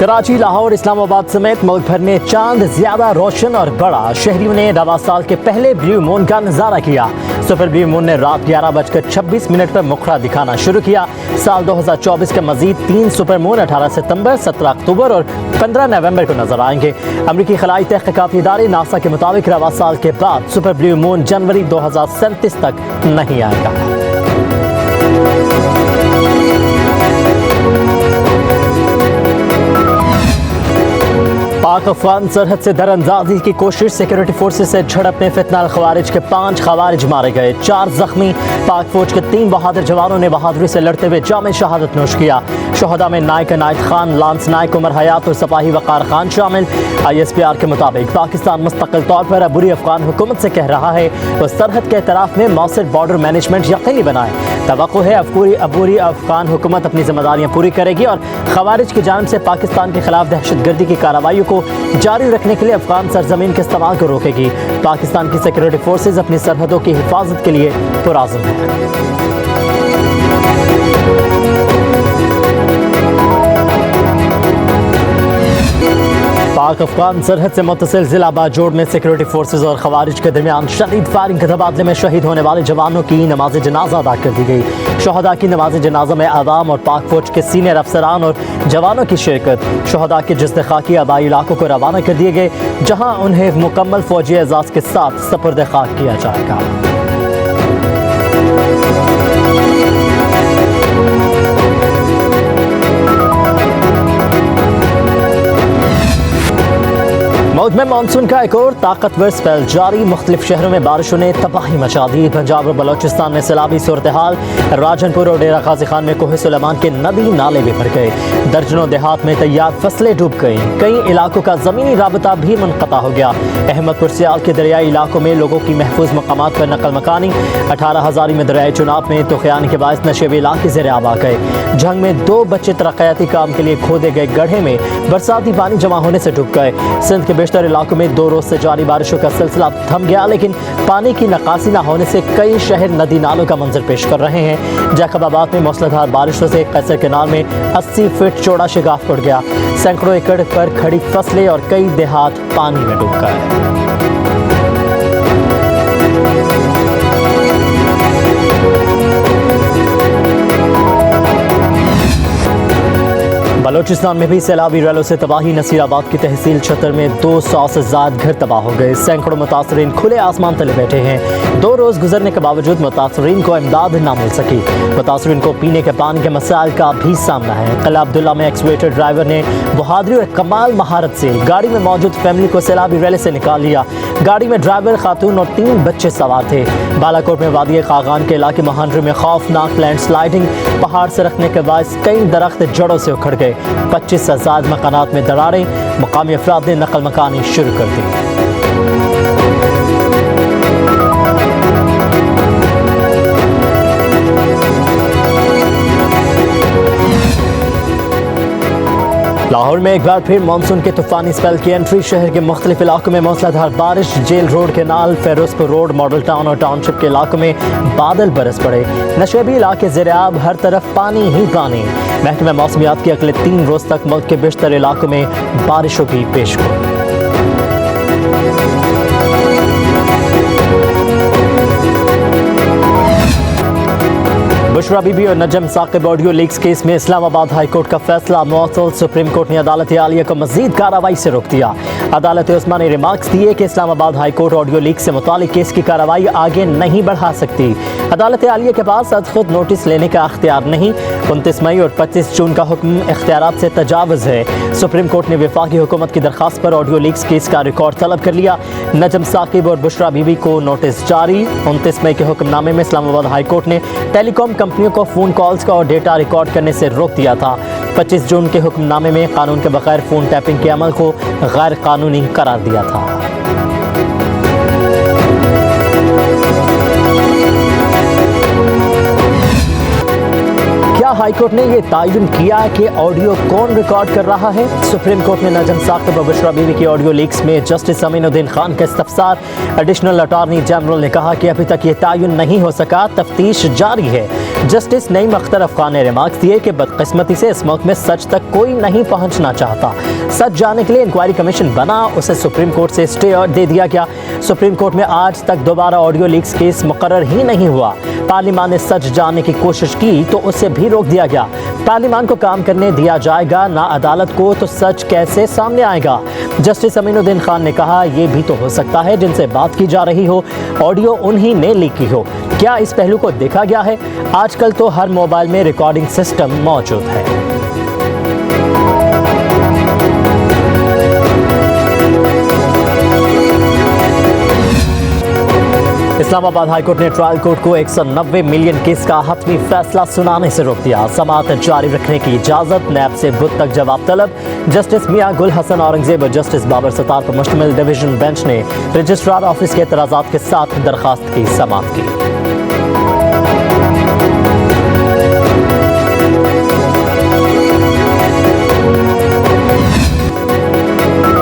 कराची, लाहौर, इस्लामाबाद समेत मुल्क भर में चांद ज्यादा रोशन और बड़ा। शहरियों ने नवा साल के पहले ब्लू मून का नजारा किया। सुपर ब्लू मून ने रात 11:26 पर मुखड़ा दिखाना शुरू किया। साल 2024 के मजीद 3 सुपर मून 18 सितंबर, 17 अक्टूबर और 15 नवंबर को नजर आएंगे। अमरीकी खलाई तहकीकाती इदारे नासा के मुताबिक नवा साल के बाद सुपर ब्लू मून जनवरी 2037 तक नहीं आएगा। पाक अफगान सरहद से दरअंदाजी की कोशिश। सिक्योरिटी फोर्सेज से झड़प में फितनाल खवारिज के 5 खवारिज मारे गए, 4 जख्मी। पाक फौज के 3 बहादुर जवानों ने बहादुरी से लड़ते हुए जाम शहादत नोश किया। शहदा में नायक इनायत खान, लांस नायक उमर हयात और सिपाही वकार खान शामिल। ISPR के मुताबिक पाकिस्तान मुस्तकिल तौर पर अबूरी अफगान हुकूमत से कह रहा है वो सरहद के एतराफ़ में मौसर बॉर्डर मैनेजमेंट यकीनी बनाए। तवक्को है अबूरी अफगान हुकूमत अपनी जिम्मेदारियाँ पूरी करेगी और खवारिज की जानिब से पाकिस्तान के खिलाफ दहशतगर्दी की कार्रवाइयों को जारी रखने के लिए अफगान सरजमीन के इस्तेमाल को रोकेगी। पाकिस्तान की सिक्योरिटी फोर्सेज अपनी सरहदों की हिफाजत के लिए पुरआज़म है। पाक अफगान सरहद से मुत्तसिल जिला बाजोड़ में सिक्योरिटी फोर्सेज और खवारिज के दरमियान शदीद फायरिंग के तबादले में शहीद होने वाले जवानों की नमाज जनाजा अदा कर दी गई। शहदा की नमाज जनाजा में आवाम और पाक फौज के सीनियर अफसरान और जवानों की शिरकत। शहदा के जस्द खाकी आबाई इलाकों को रवाना कर दिए गए, जहाँ उन्हें मुकम्मल फौजी एजाज के साथ सपुर्द खाक किया जाएगा। मुल्क में मानसून का एक और ताकतवर स्पेल जारी। मुख्तलिफ शहरों में बारिशों ने तबाही मचा दी। पंजाब और बलोचिस्तान में सैलाबी सूरत हाल। राजनपुर और डेरा गाजी खान में कोहे सुलेमान के नदी नाले भी भर गए। दर्जनों देहात में तैयार फसलें डूब गईं। कई इलाकों का ज़मीनी राबता भी मुनक़ता हो गया। अहमदपुर सियाल के दरियाई इलाकों में लोगों की महफूज मकामात पर नकल मकानी। 18 हज़ारी में दरियाई चुनाव में तूफ़ान के बायस नशेबी इलाके ज़ेर आब आ गए। झंग में 2 बच्चे तरक्याती काम के लिए खोदे गए गड्ढे में बरसाती पानी जमा होने से डूब गए। सिंध के बेशतर इलाकों में 2 रोज से जारी बारिशों का सिलसिला थम गया, लेकिन पानी की नकासी न होने से कई शहर नदी नालों का मंजर पेश कर रहे हैं। जैकबाबाद में मूसलाधार बारिशों से कैसर केनाल में 80 फीट चौड़ा शिगाफ टूट गया। सैकड़ों एकड़ पर खड़ी फसलें और कई देहात पानी में डूब गए। बलोचिस्तान में भी सैलाबी रैलों से तबाही। नसीराबाद की तहसील छतर में 200 से ज्यादा घर तबाह हो गए। सैकड़ों मुतासरीन खुले आसमान तले बैठे हैं। 2 रोज गुजरने के बावजूद मुतासरीन को इमदाद ना मिल सकी। मुतासरीन को पीने के पानी के मसाइल का भी सामना है। किला अब्दुल्ला में एक्सवेटर ड्राइवर ने बहादुरी और कमाल महारत से गाड़ी में मौजूद फैमिली को सैलाबी रैले से निकाल लिया। गाड़ी में ड्राइवर, खातून और 3 बच्चे सवार थे। बालाकोट में वादी खागान के इलाके महानरी में खौफनाक लैंडस्लाइडिंग। पहाड़ से रखने के बायस कई दरख्त जड़ों से उखड़ गए। 25 से ज़्यादा मकानात में दरारें। मकामी अफराद ने नकल मकानी शुरू कर दी। लाहौर में एक बार फिर मानसून के तूफानी स्पेल की एंट्री। शहर के मुख्तलिफ इलाकों में मूसलाधार बारिश। Jail road, canal, Ferozepur road, model town और टाउनशिप के इलाकों में बादल बरस पड़े। नशेबी इलाके ज़ेर-ए-आब, हर तरफ पानी ही पानी। महकमा मौसमियात की अगले 3 रोज तक मुल्क के बेशतर इलाकों में बारिशों की पेशगोई। बुशरा बीबी और नजम साकिब ऑडियो लीक्स केस में इस्लामाबाद हाई कोर्ट का फैसला मौसूल। सुप्रीम कोर्ट ने अदालत आलिया को मजीद कार्रवाई से रोक दिया। अदालत उस्मा ने रिमार्क्स दिए कि Islamabad high court audio leak से मुतालिक केस की कार्रवाई आगे नहीं बढ़ा सकती। अदालत आलिया के पास खुद नोटिस लेने का अख्तियार नहीं। 29 मई और 25 जून का हुक्म इख्तियारात से तजावुज़ है। सुप्रीम कोर्ट ने वफाकी हुकूमत की दरख्वास्त पर ऑडियो लीक्स केस का रिकॉर्ड तलब कर लिया। नजम साकिब और बुशरा बीबी को नोटिस जारी। 29 मई के हुक्मनामे में इस्लामाबाद हाई कोर्ट ने टेलीकॉम कंपनियों को फ़ोन कॉल्स का और डेटा रिकॉर्ड करने से रोक दिया था। 25 जून के हुक्मनामे में कानून के बगैर फ़ोन टैपिंग के अमल को गैर कानूनी करार दिया था। हाई कोर्ट ने यह तयन किया कि ऑडियो कौन रिकॉर्ड कर रहा है। सुप्रीम कोर्ट ने नजम साकिब और बुशरा बीबी की ऑडियो लीक्स में जस्टिस अमीनुद्दीन खान का इस्तफसार। एडिशनल अटॉर्नी जनरल ने कहा कि अभी तक ये तयन नहीं हो सका, तफ्तीश जारी है। जस्टिस नईम अख्तर अफगान ने रिमार्क्स दिए कि बदकिस्मती से इस मुल्क में सच तक कोई नहीं पहुंचना चाहता। सच जानने के लिए इंक्वायरी कमीशन बना, उसे सुप्रीम कोर्ट से स्टे दे दिया गया। सुप्रीम कोर्ट में आज तक दोबारा ऑडियो लीक्स केस मुकर्रर ही नहीं हुआ। पार्लियामान ने सच जानने की कोशिश की तो उसे भी रोक दिया गया। पार्लियामान को काम करने दिया जाएगा ना अदालत को, तो सच कैसे सामने आएगा? जस्टिस अमीनुद्दीन खान ने कहा, यह भी तो हो सकता है जिनसे बात की जा रही हो ऑडियो उन्हीं ने लीक की हो। क्या इस पहलू को देखा गया है? आजकल तो हर मोबाइल में रिकॉर्डिंग सिस्टम मौजूद है। इस्लामाबाद हाईकोर्ट ने ट्रायल कोर्ट को 190 मिलियन केस का हतमी फैसला सुनाने से रोक दिया। समाअत जारी रखने की इजाजत, नैब से बुध तक जवाब तलब। जस्टिस मियां गुल हसन औरंगजेब और जस्टिस बाबर सत्तार पर मुश्तमिल डिवीजन बेंच ने रजिस्ट्रार ऑफिस के एतराजात के साथ दरखास्त की समाअत की।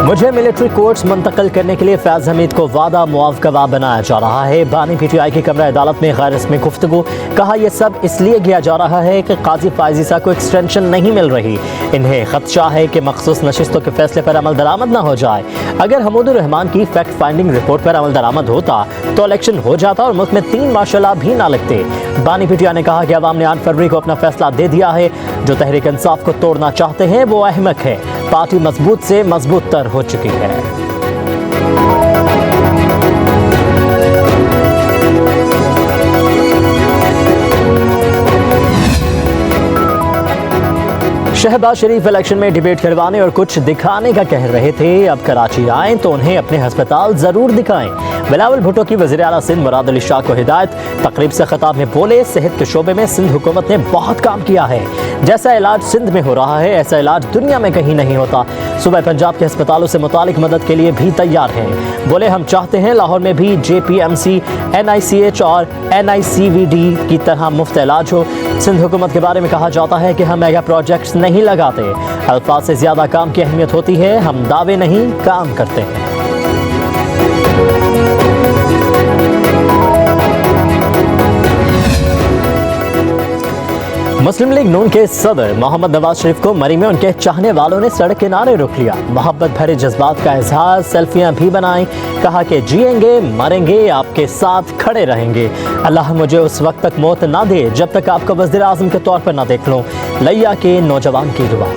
मुझे मिलिट्री कोर्ट्स मुंतकिल करने के लिए फैज हमीद को वादा मुआफ गवाह बनाया जा रहा है। बानी PTI की कमरा अदालत में गैर रस्मी गुफ्तगू, कहा यह सब इसलिए किया जा रहा है कि काजी फायजीसा को एक्सटेंशन नहीं मिल रही। इन्हें खदशा है कि मखसूस नशिस्तों के फैसले पर अमल दरामद न हो जाए। अगर हमूदुर रहमान की फैक्ट फाइंडिंग रिपोर्ट पर अमल दरामद होता तो इलेक्शन हो जाता और मुल्क में 3 मार्शल भी ना लगते। बानी PTI ने कहा कि अवाम ने 8 फरवरी को अपना फैसला दे दिया है। जो तहरीक इंसाफ को तोड़ना चाहते हैं वो अहमक है। पार्टी मजबूत से मजबूत तर हो चुकी है। शहबाज शरीफ इलेक्शन में डिबेट करवाने और कुछ दिखाने का कह रहे थे। अब कराची आए तो उन्हें अपने अस्पताल जरूर दिखाएं। बिलावल भुट्टो की वज़ीर आला सिंध मुराद अली शाह को हिदायत, तकरीब से खिताब में बोले, सेहत के शोबे में सिंध हुकूमत ने बहुत काम किया है। जैसा इलाज सिंध में हो रहा है ऐसा इलाज दुनिया में कहीं नहीं होता। सूबा पंजाब के अस्पतालों से मुतालिक मदद के लिए भी तैयार हैं। बोले, हम चाहते हैं लाहौर में भी JPMC, NICH और NICVD की तरह मुफ्त इलाज हो। सिंध हुकूमत के बारे में कहा जाता है कि हम मेगा प्रोजेक्ट्स नहीं लगाते। अल्फाज से ज्यादा काम की अहमियत होती है। हम दावे नहीं, काम करते हैं। मुस्लिम लीग नून के सदर मोहम्मद नवाज शरीफ को मरी में उनके चाहने वालों ने सड़क किनारे रोक लिया। मोहब्बत भरे जज्बात का इजहार, सेल्फियां भी बनाई। कहा कि जिएंगे मरेंगे आपके साथ खड़े रहेंगे। अल्लाह मुझे उस वक्त तक मौत ना दे जब तक आपको वज़ीर आज़म के तौर पर ना देख लूं। लैया के नौजवान की दुआ।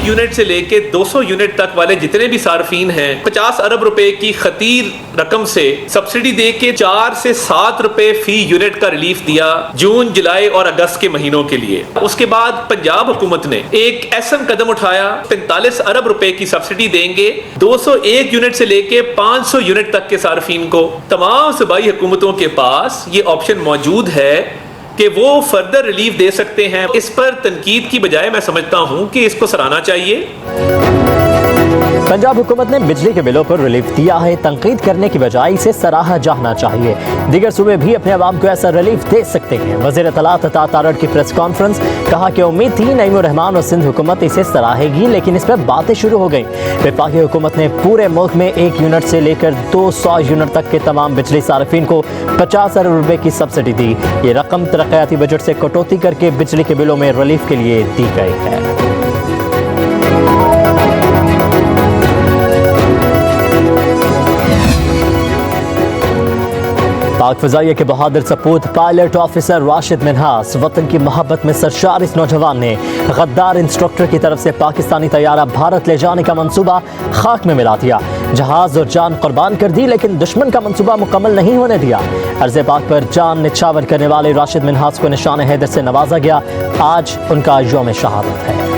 यूनिट से लेके 200 यूनिट तक वाले जितने भी सार्फिन हैं 50 अरब रुपए की खतीर रकम से सब्सिडी दे के 4 से 7 रुपए फी यूनिट का रिलीफ दिया जून, जुलाई और अगस्त के महीनों के लिए। उसके बाद पंजाब हुकूमत ने एक अहम कदम उठाया, 45 अरब रुपए की सब्सिडी देंगे 201 यूनिट से लेके 500 यूनिट तक के सार्फिन को। तमाम सूबाई हुकूमतों के पास ये ऑप्शन मौजूद है कि वो फर्दर रिलीफ दे सकते हैं। इस पर तनकीद की बजाय मैं समझता हूं कि इसको सराहना चाहिए। पंजाब हुकूमत ने बिजली के बिलों पर रिलीफ दिया है। तनकीद करने की बजाय इसे सराहा जाना चाहिए। दीगर सूबे भी अपने अवाम को ऐसा रिलीफ दे सकते हैं। वज़ीर इत्तलात अता तारड़ की प्रेस कॉन्फ्रेंस, कहा कि उम्मीद थी नईम रहमान और सिंध हुकूमत इसे सराहेगी, लेकिन इस पर बातें शुरू हो गई। वफाकी हुकूमत ने पूरे मुल्क में 1 यूनिट से लेकर 200 यूनिट तक के तमाम बिजली सार्फिन को 50 अरब रुपए की सब्सिडी दी। ये रकम तरक्याती बजट से कटौती करके बिजली के बिलों में रिलीफ के लिए दी गई है। पाक फ़िज़ाइया के बहादुर सपूत पायलट ऑफिसर राशिद मिन्हास वतन की मोहब्बत में सरशार इस नौजवान ने गद्दार इंस्ट्रक्टर की तरफ से पाकिस्तानी तैयारा भारत ले जाने का मंसूबा खाक में मिला दिया। जहाज और जान कुर्बान कर दी, लेकिन दुश्मन का मंसूबा मुकम्मल नहीं होने दिया। अर्ज़ पाक पर जान निछावर करने वाले राशिद मिन्हास को निशान हैदर से नवाजा गया। आज उनका यौम शहादत है।